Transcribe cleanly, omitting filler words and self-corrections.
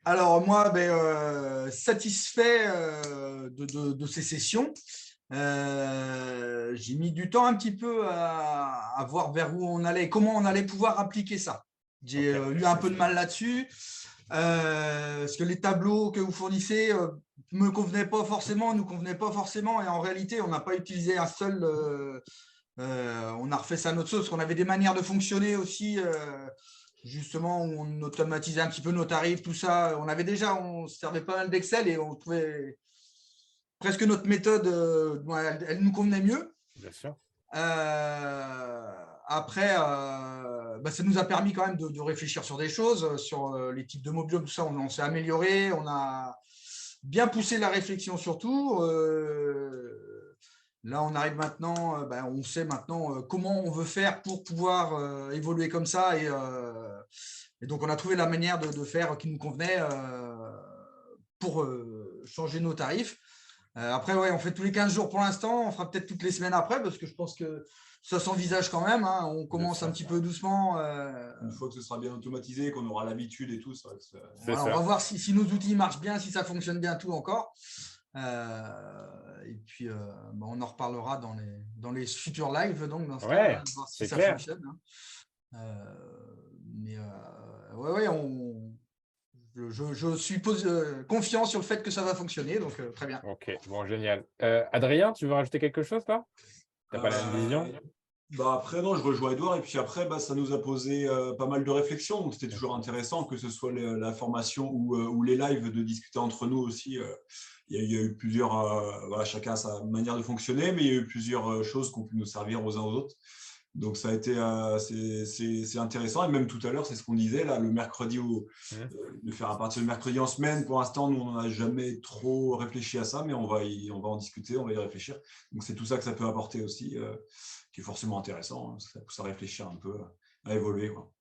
Alors moi, satisfait de ces sessions. J'ai mis du temps un petit peu à voir vers où on allait, comment on allait pouvoir appliquer ça. J'ai Ok. eu un peu de mal là-dessus, parce que les tableaux que vous fournissez me convenaient pas forcément, nous convenaient pas forcément, et en réalité, on n'a pas utilisé un seul. On a refait ça à notre sauce, parce qu'on avait des manières de fonctionner aussi. Justement, où on automatisait un petit peu nos tarifs, tout ça. On servait pas mal d'Excel et on trouvait presque notre méthode, elle nous convenait mieux. Bien sûr. Après, ça nous a permis quand même de réfléchir sur des choses, sur les types de mobiles, tout ça. On s'est amélioré, on a bien poussé la réflexion surtout. Là, on arrive maintenant, on sait maintenant comment on veut faire pour pouvoir évoluer comme ça. Et donc, on a trouvé la manière de faire qui nous convenait pour changer nos tarifs. Après, ouais, on fait tous les 15 jours pour l'instant. On fera peut-être toutes les semaines après parce que je pense que ça s'envisage quand même, hein. On Bien commence un sûr. petit peu doucement. Une fois que ce sera bien automatisé, qu'on aura l'habitude et tout, c'est vrai que C'est Voilà, on va ça. voir si nos outils marchent bien, si ça fonctionne bien tout encore. Et puis, on en reparlera dans les futurs lives, donc dans ce cas, hein, Ouais, voir si c'est ça clair. fonctionne, hein. Ouais, ouais, je suis confiant sur le fait que ça va fonctionner, donc très bien. Ok, bon, génial. Adrien, tu veux rajouter quelque chose, toi? T'as pas la même vision? Après, non, je rejoins Edouard. Et puis après, ça nous a posé pas mal de réflexions. Donc, c'était toujours intéressant, que ce soit la formation ou les lives, de discuter entre nous aussi. Il y a eu plusieurs, voilà, chacun a sa manière de fonctionner, mais il y a eu plusieurs choses qui ont pu nous servir aux uns aux autres. Donc, ça a été c'est intéressant. Et même tout à l'heure, c'est ce qu'on disait, là, le mercredi, Hmm. de faire à partir du mercredi en semaine. Pour l'instant, nous, on n'en a jamais trop réfléchi à ça, mais on va en discuter, on va y réfléchir. Donc, c'est tout ça que ça peut apporter aussi, qui est forcément intéressant, hein. Ça pousse à réfléchir un peu, à évoluer, quoi.